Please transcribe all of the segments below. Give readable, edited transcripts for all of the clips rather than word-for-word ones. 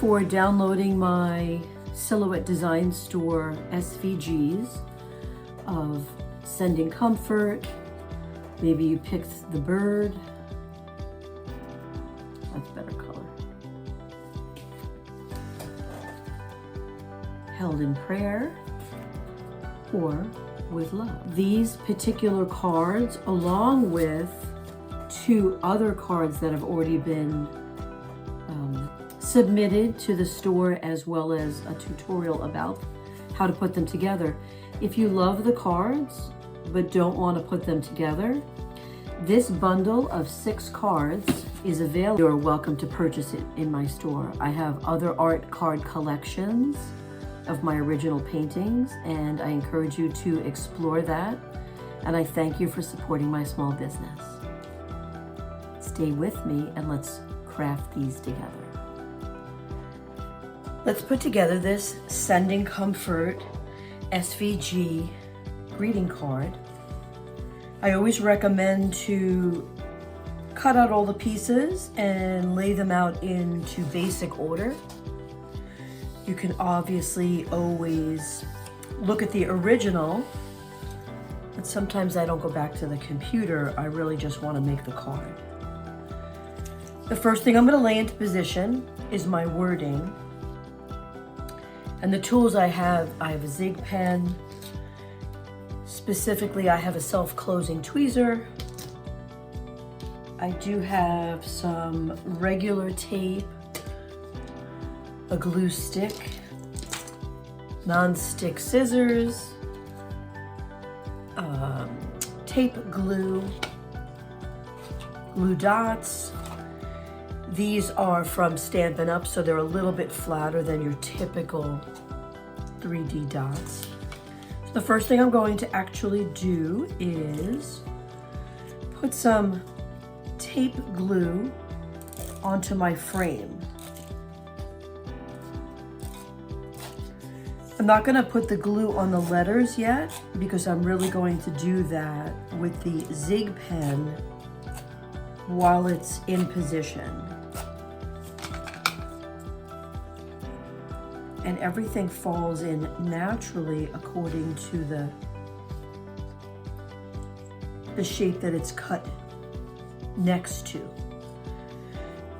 for downloading my Silhouette Design Store SVGs of sending comfort. Maybe you picked the bird. That's a better color. Held in prayer, or with love. These particular cards, along with 2 other cards that have already been submitted to the store, as well as a tutorial about how to put them together. If you love the cards but don't want to put them together, this bundle of 6 cards is available. You're welcome to purchase it in my store. I have other art card collections of my original paintings, and I encourage you to explore that. And I thank you for supporting my small business. Stay with me and let's craft these together. Let's put together this Sending Comfort SVG greeting card. I always recommend to cut out all the pieces and lay them out into basic order. You can obviously always look at the original, but sometimes I don't go back to the computer. I really just want to make the card. The first thing I'm going to lay into position is my wording. And the tools I have a zig pen. Specifically, I have a self-closing tweezer. I do have some regular tape, a glue stick, non-stick scissors, tape glue, glue dots. These are from Stampin' Up, so they're a little bit flatter than your typical 3D dots. So the first thing I'm going to actually do is put some tape glue onto my frame. I'm not going to put the glue on the letters yet because I'm really going to do that with the zig pen while it's in position. And everything falls in naturally according to the shape that it's cut next to.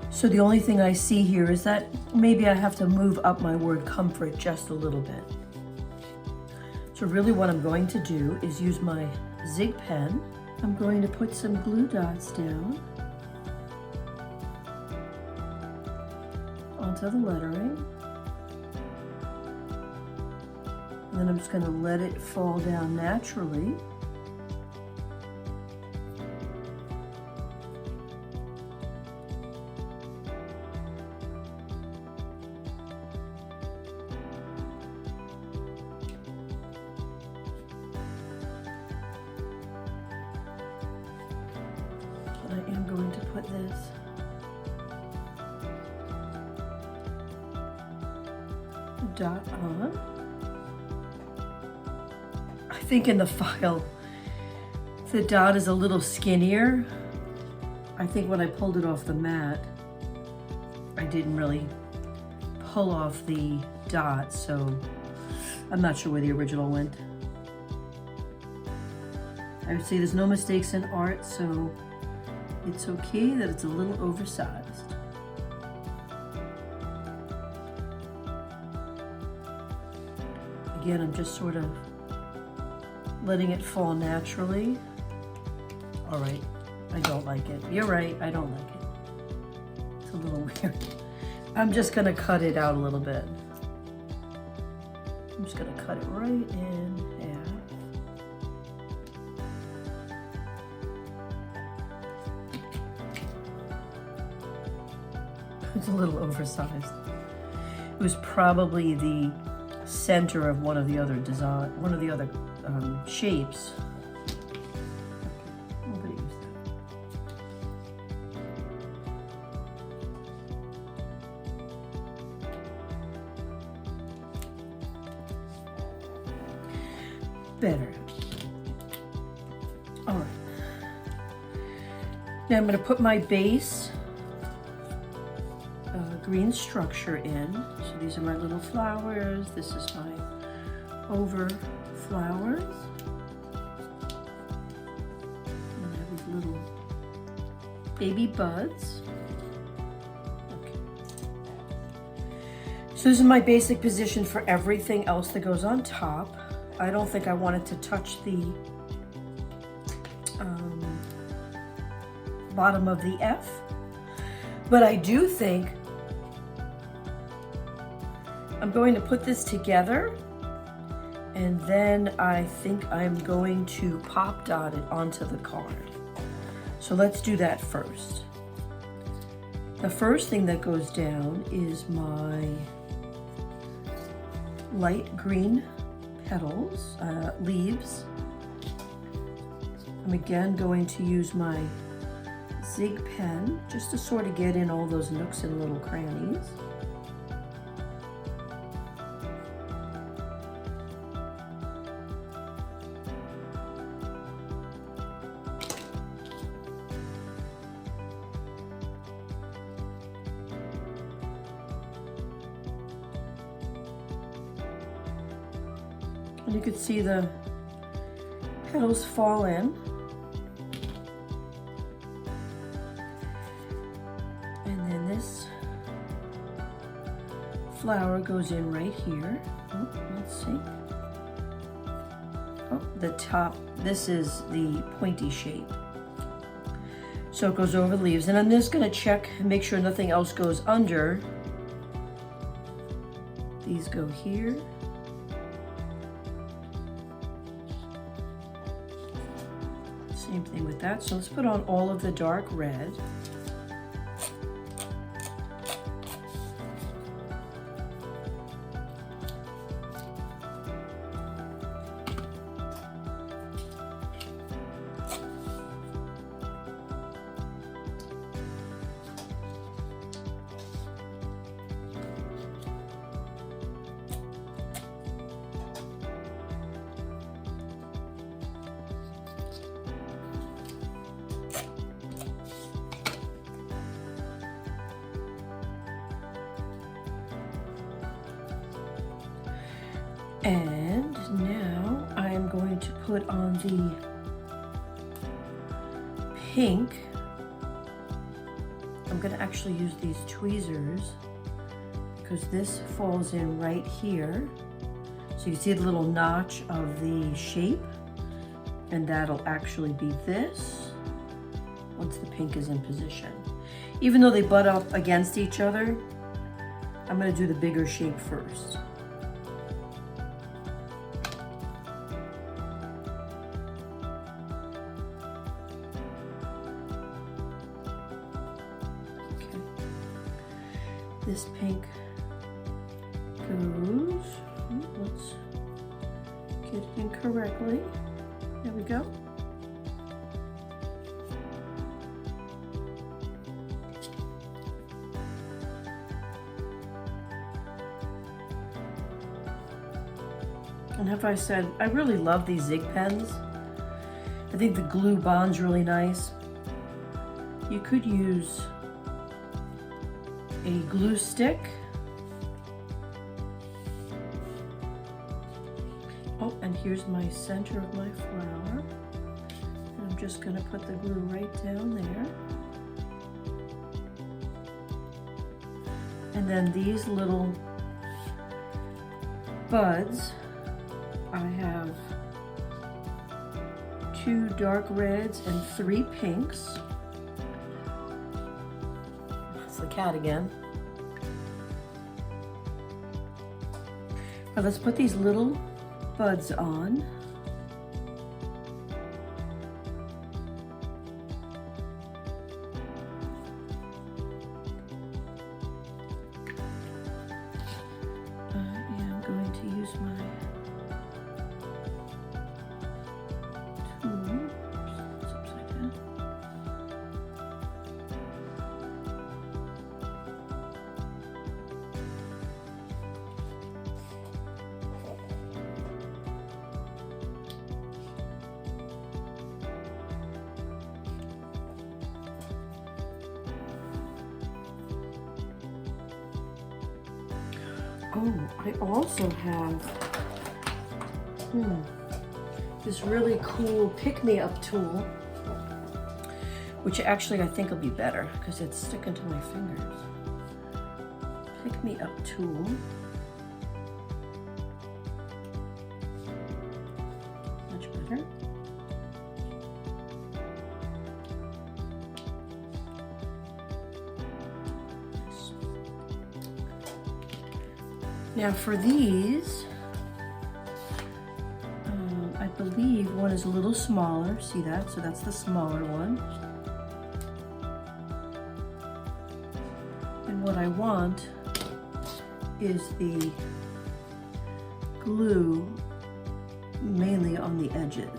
So the only thing I see here is that maybe I have to move up my word comfort just a little bit. So really what I'm going to do is use my zig pen. I'm going to put some glue dots down onto the lettering. And then I'm just going to let it fall down naturally. But I am going to put this dot on. I think in the file, the dot is a little skinnier. I think when I pulled it off the mat, I didn't really pull off the dot, so I'm not sure where the original went. I would say there's no mistakes in art, so it's okay that it's a little oversized. Again, I'm just sort of letting it fall naturally. All right, I don't like it. You're right, I don't like it. It's a little weird. I'm just gonna cut it out a little bit. I'm just gonna cut it right in half. It's a little oversized. It was probably the center of one of the other shapes. Nobody used that. Better. All right. Now I'm going to put my base green structure in. So these are my little flowers. This is my over flowers. And I have these little baby buds. Okay. So this is my basic position for everything else that goes on top. I don't think I wanted to touch the bottom of the F, but I do think I'm going to put this together, and then I think I'm going to pop dot it onto the card. So let's do that first. The first thing that goes down is my light green petals, leaves. I'm again going to use my Zig pen just to sort of get in all those nooks and little crannies. And you can see the petals fall in. And then this flower goes in right here. Oh, let's see. Oh, the top, this is the pointy shape. So it goes over the leaves. And I'm just gonna check and make sure nothing else goes under. These go here. Same thing with that. So let's put on all of the dark red. And now I'm going to put on the pink. I'm going to actually use these tweezers because this falls in right here. So you see the little notch of the shape, and that'll actually be this once the pink is in position. Even though they butt up against each other, I'm going to do the bigger shape first. This pink goes, let's get it in correctly. There we go. And as I said, I really love these Zig pens. I think the glue bonds really nice. You could use a glue stick. Oh, and here's my center of my flower. And I'm just going to put the glue right down there. And then these little buds, I have 2 dark reds and 3 pinks. The cat again. Now let's put these little buds on. I am going to use my tool. It's upside down. Oh, I also have this really cool pick-me-up tool, which actually I think will be better because it's sticking to my fingers. Pick-me-up tool. Much better. Now for these, I believe one is a little smaller. See that? So that's the smaller one. And what I want is the glue mainly on the edges.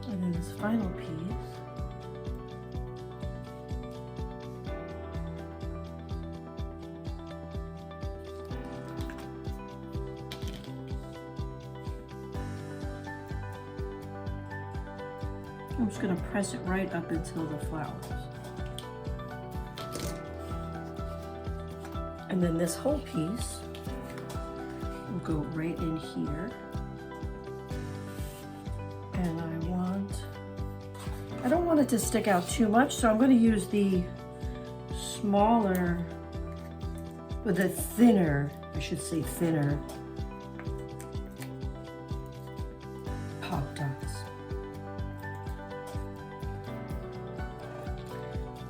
And then this final piece, I'm just going to press it right up until the flowers. And then this whole piece will go right in here. And I don't want it to stick out too much, so I'm going to use the smaller, with the thinner, I should say thinner, pop dots.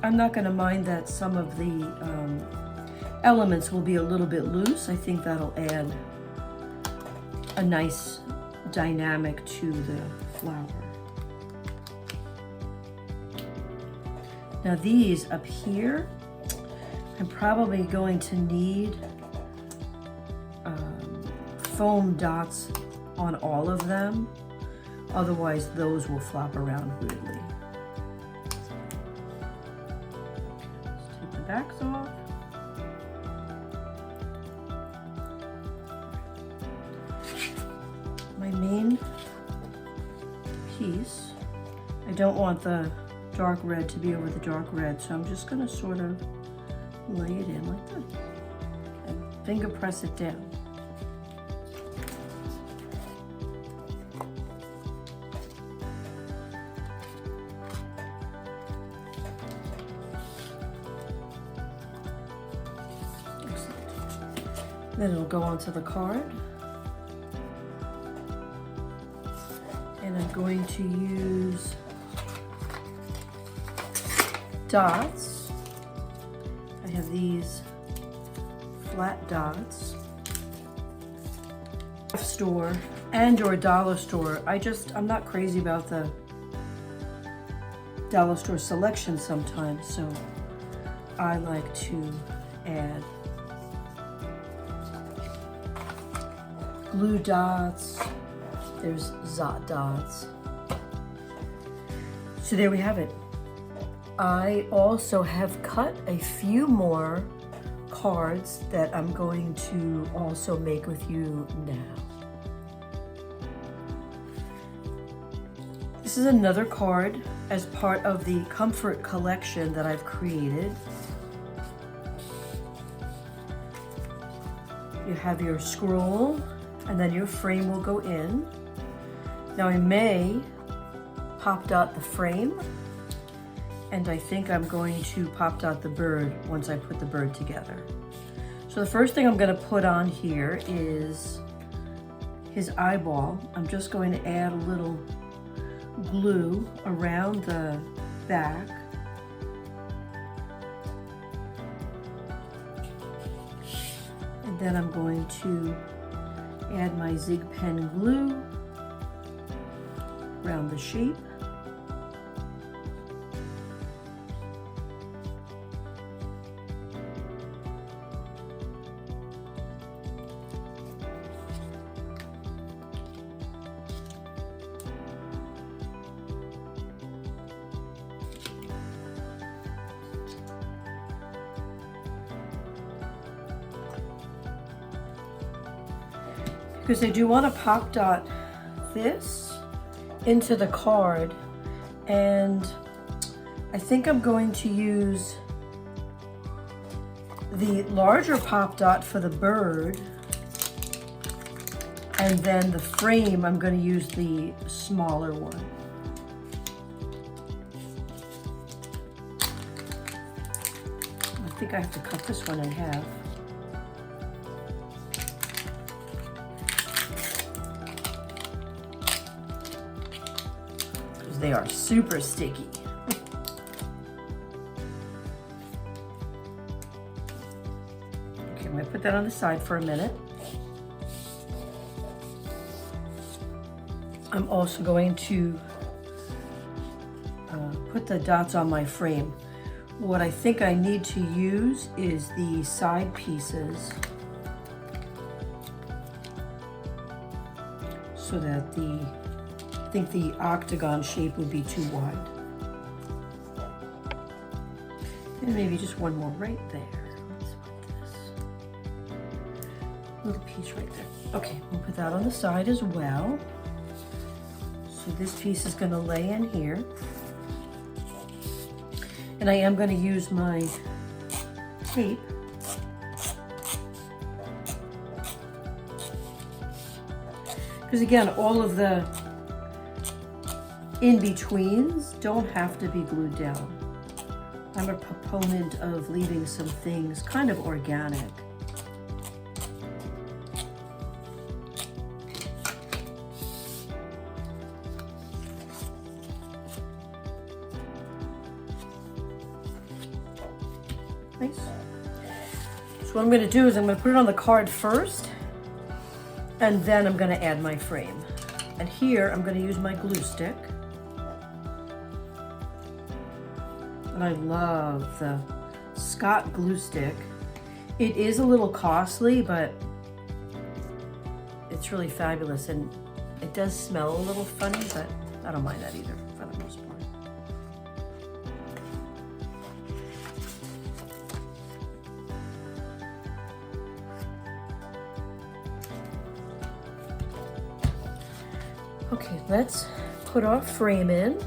I'm not going to mind that some of the elements will be a little bit loose. I think that'll add a nice dynamic to the flower. Now these up here, I'm probably going to need foam dots on all of them. Otherwise those will flop around weirdly. Let's take the backs off. My main piece, I don't want the dark red to be over the dark red, so I'm just going to sort of lay it in like this and finger press it down. Excellent. Then it'll go onto the card. And I'm going to use dots. I have these flat dots. Store and or dollar store. I'm not crazy about the dollar store selection sometimes, so I like to add glue dots. There's Zot dots. So there we have it. I also have cut a few more cards that I'm going to also make with you now. This is another card as part of the comfort collection that I've created. You have your scroll and then your frame will go in. Now I may pop dot the frame, and I think I'm going to pop dot the bird once I put the bird together. So the first thing I'm going to put on here is his eyeball. I'm just going to add a little glue around the back. And then I'm going to add my Zig pen glue around the shape. because I do want to pop dot this into the card, and I think I'm going to use the larger pop dot for the bird, and then the frame I'm going to use the smaller one. I think I have to cut this one in half. Because they are super sticky. Okay, I'm going to put that on the side for a minute. I'm also going to put the dots on my frame. What I think I need to use is the side pieces so that I think the octagon shape would be too wide. And maybe just one more right there. Let's put this little piece right there. Okay, we'll put that on the side as well. So this piece is going to lay in here. And I am going to use my tape because again, all of the in-betweens don't have to be glued down. I'm a proponent of leaving some things kind of organic. Nice. So what I'm going to do is I'm going to put it on the card first, and then I'm going to add my frame. And here I'm going to use my glue stick. And I love the Scott glue stick. It is a little costly, but it's really fabulous, and it does smell a little funny, but I don't mind that either for the most part. Okay, let's put our frame in.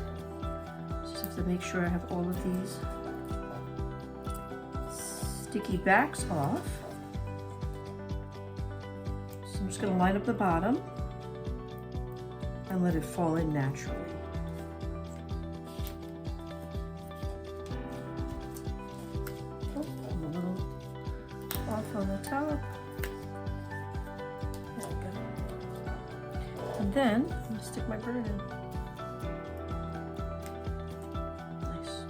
Just have to make sure I have all of these sticky backs off. So I'm just going to line up the bottom and let it fall in naturally. Oh, a little off on the top. There we go. And then I'm going to stick my bird in. Nice.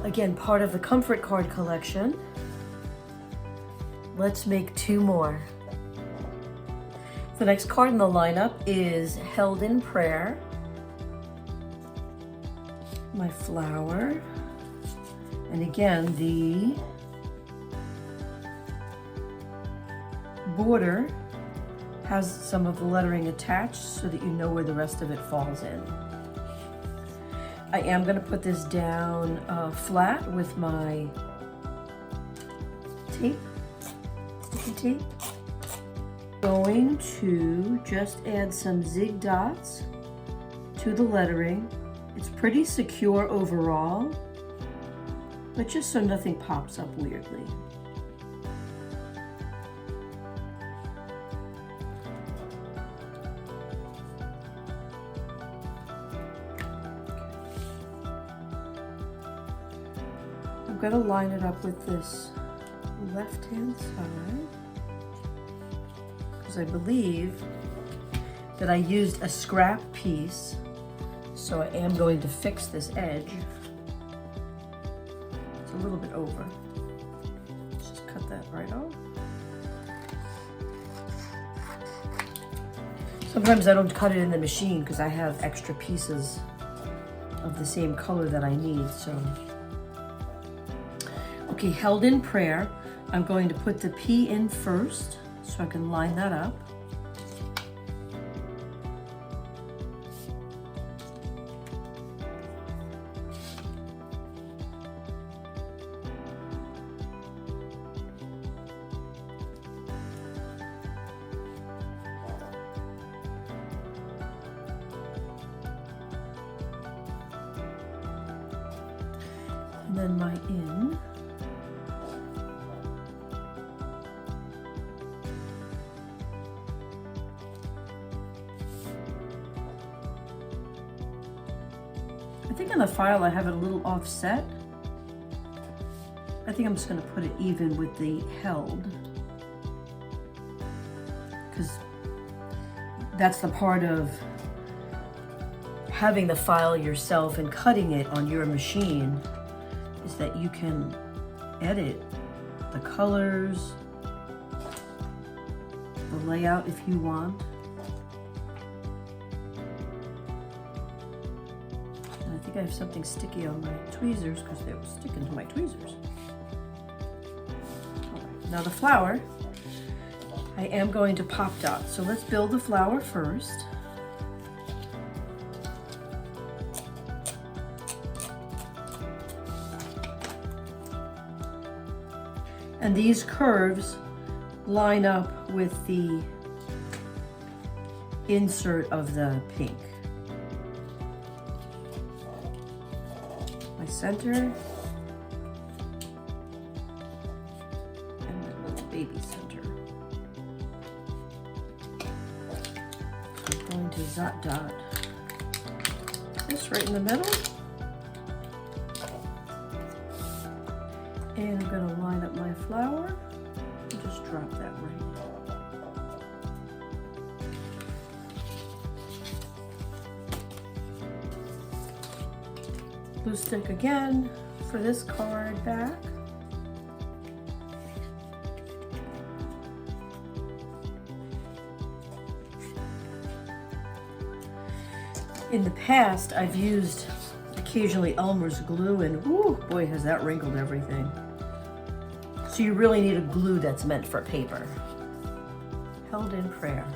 Again, part of the comfort card collection. Let's make two more. The next card in the lineup is Held in Prayer. My flower. And again, the border has some of the lettering attached so that you know where the rest of it falls in. I am going to put this down flat with my tape, sticky tape. Going to just add some zig dots to the lettering. It's pretty secure overall, but just so nothing pops up weirdly. I'm going to line it up with this left-hand side, because I believe that I used a scrap piece, so I am going to fix this edge. It's a little bit over. Let's just cut that right off. Sometimes I don't cut it in the machine because I have extra pieces of the same color that I need, so. Okay, Held in Prayer. I'm going to put the P in first so I can line that up. And then my in. I think on the file I have it a little offset. I think I'm just going to put it even with the held, because that's the part of having the file yourself and cutting it on your machine, is that you can edit the colors, the layout if you want. And I think I have something sticky on my tweezers because they were sticking to my tweezers. All right, now the flower, I am going to pop dot. So let's build the flower first. And these curves line up with the insert of the pink. My center and my little baby center. So I'm going to dot dot this right in the middle. And I'm going to line up my flower and just drop that right in. Glue stick again for this card back. In the past, I've used occasionally Elmer's glue, and whoo, boy, has that wrinkled everything. So you really need a glue that's meant for paper. Held in prayer.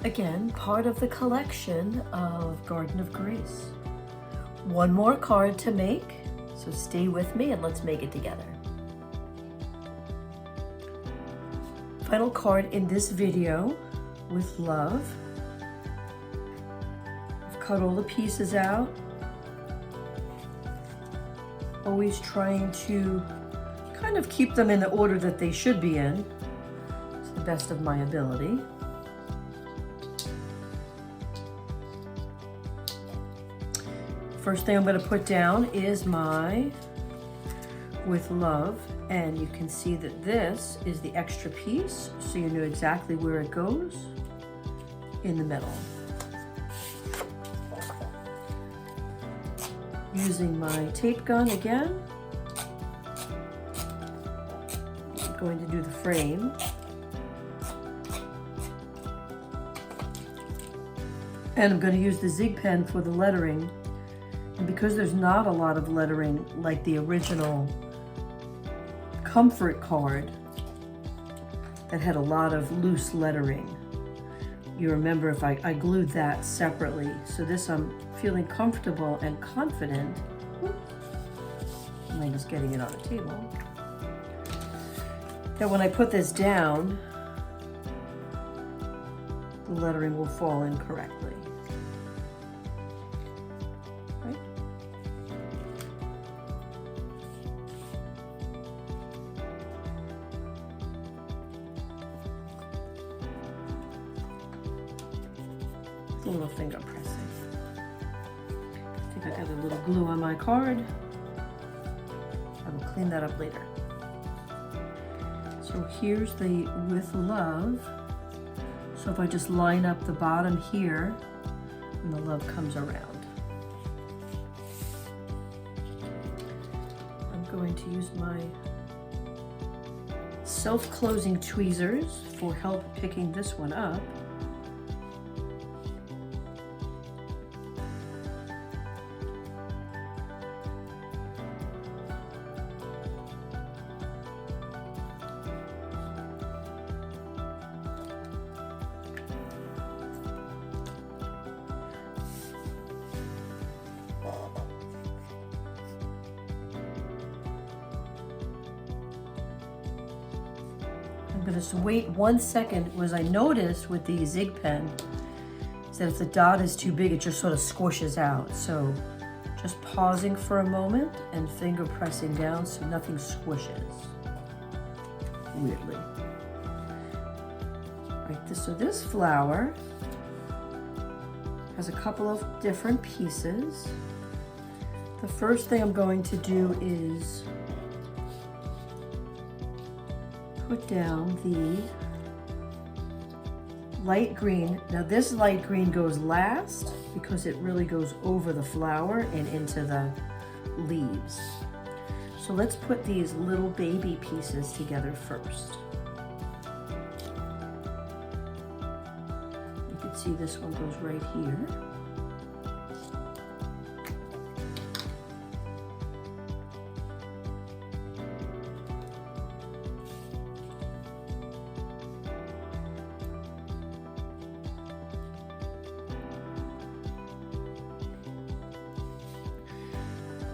Again, part of the collection of Garden of Grace. One more card to make, so stay with me and let's make it together. Final card in this video, with love. I've cut all the pieces out. Always trying to kind of keep them in the order that they should be in, to the best of my ability. First thing I'm going to put down is my with love, and you can see that this is the extra piece, so you know exactly where it goes in the middle. Using my tape gun again, I'm going to do the frame. And I'm going to use the Zig pen for the lettering. And because there's not a lot of lettering like the original comfort card that had a lot of loose lettering, you remember if I glued that separately. So this I'm feeling comfortable and confident. I'm just getting it on the table. That when I put this down, the lettering will fall in correctly. Right? A little finger pressing. I think I got a little glue on my card. I will clean that up later. So here's the with love. So if I just line up the bottom here, and the love comes around. I'm going to use my self-closing tweezers for help picking this one up. I'm going to wait 1 second. Was I noticed with the Zig pen is that if the dot is too big, it just sort of squishes out. So Just pausing for a moment and finger pressing down so nothing squishes weirdly. Right, so this flower has a couple of different pieces. The first thing I'm going to do is put down the light green. Now this light green goes last because it really goes over the flower and into the leaves. So let's put these little baby pieces together first. You can see this one goes right here.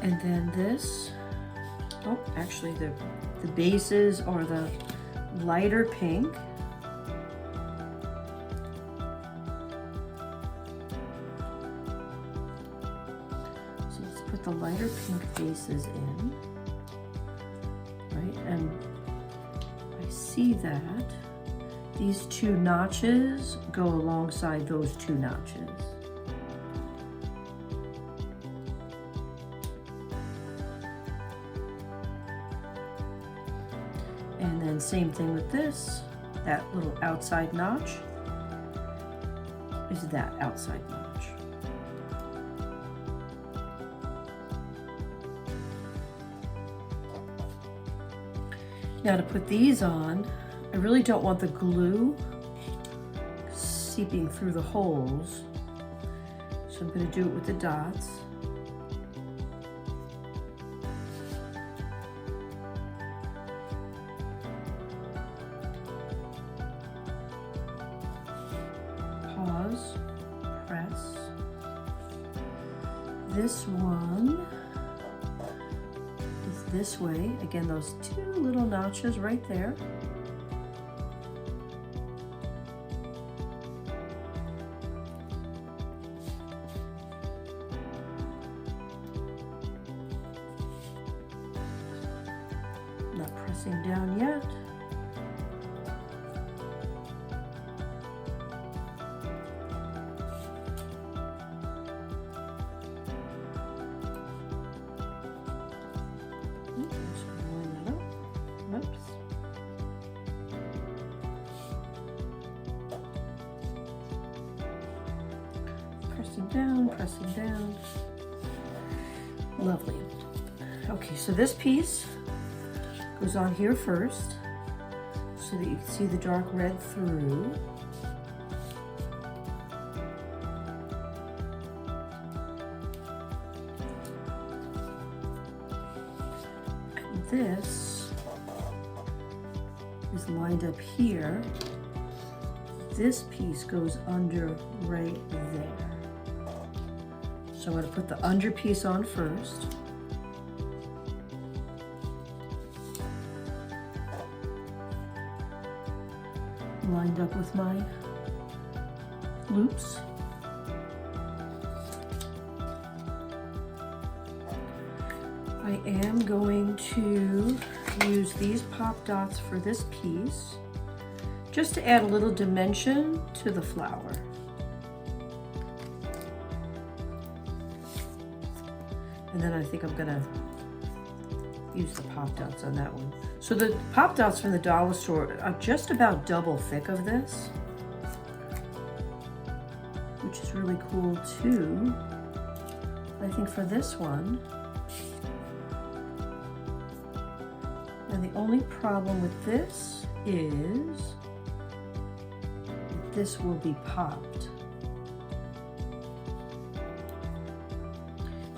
And then this, oh, actually the bases are the lighter pink. So let's put the lighter pink bases in, right? And I see that these two notches go alongside those two notches. And then same thing with this, that little outside notch is that outside notch. Now to put these on, I really don't want the glue seeping through the holes, so I'm going to do it with the dots. Pause, press. This one is this way. Again, those two little notches right there. Not pressing down yet. Pressing down. Lovely. Okay, so this piece goes on here first so that you can see the dark red through. And this is lined up here. This piece goes under right there. So I'm going to put the under piece on first. Lined up with my loops. I am going to use these pop dots for this piece just to add a little dimension to the flower. And then I think I'm gonna use the pop dots on that one. So the pop dots from the dollar store are just about double thick of this, which is really cool too. I think for this one, and the only problem with this is that this will be popped.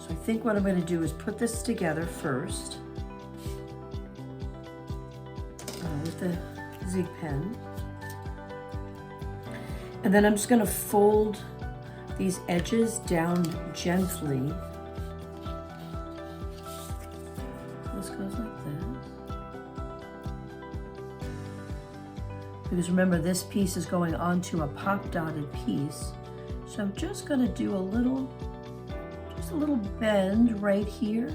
I think what I'm going to do is put this together first with the zig pen, and then I'm just going to fold these edges down gently. This goes like this, because remember this piece is going onto a pop dotted piece, so I'm just going to do a little just a little bend right here.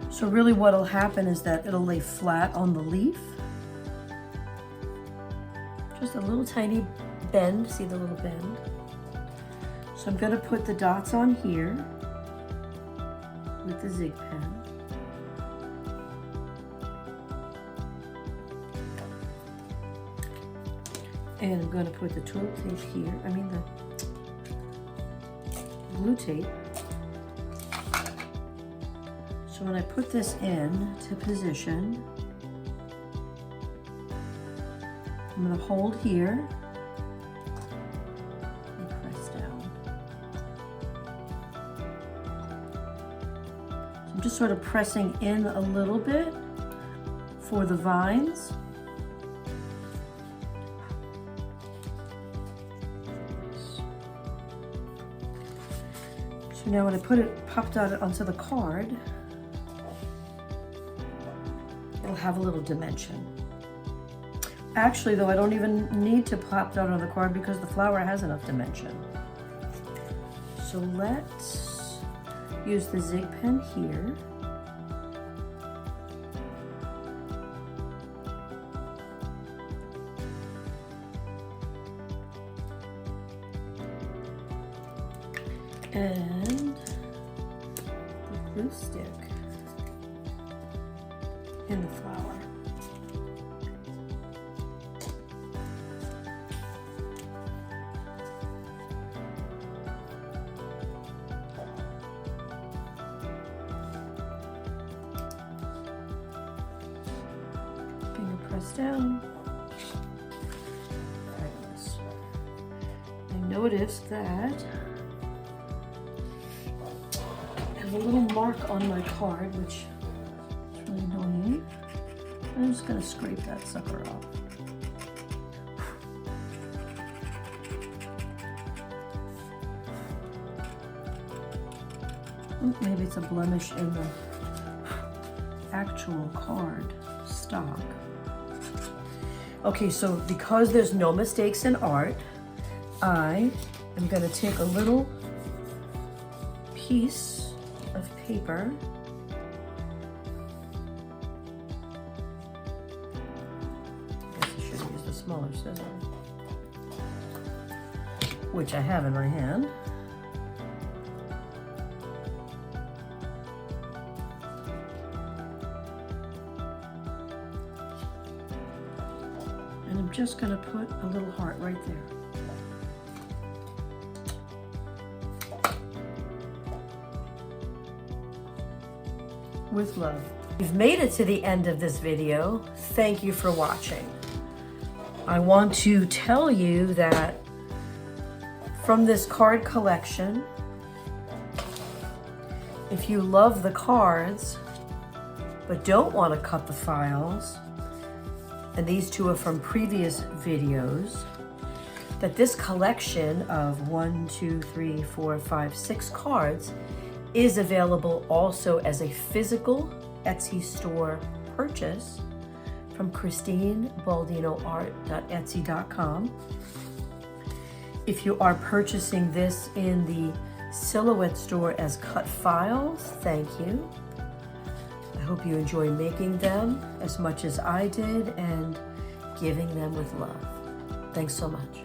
So really what'll happen is that it'll lay flat on the leaf. Just a little tiny bend, see the little bend? So I'm gonna put the dots on here with the zig pen. And I'm going to put the twill tape here, the glue tape. So when I put this in to position, I'm going to hold here and press down. So I'm just sort of pressing in a little bit for the vines. So now when I popped out onto the card, it'll have a little dimension. Actually though, I don't even need to pop it out on the card because the flower has enough dimension. So let's use the zig pen here. And the glue stick in the flower. Finger press down. I noticed that a little mark on my card, which is really annoying. I'm just gonna scrape that sucker off. Oh, maybe it's a blemish in the actual card stock. Okay, so because there's no mistakes in art, I am gonna take a little piece of paper. I guess I should have used a smaller scissor, which I have in my hand. And I'm just going to put a little heart right there. With love. You've made it to the end of this video. Thank you for watching. I want to tell you that from this card collection, if you love the cards but don't want to cut the files, and these two are from previous videos, that this collection of 6 cards is available also as a physical Etsy store purchase from ChristineBaldinoArt.etsy.com. If you are purchasing this in the Silhouette store as cut files, thank you. I hope you enjoy making them as much as I did and giving them with love. Thanks so much.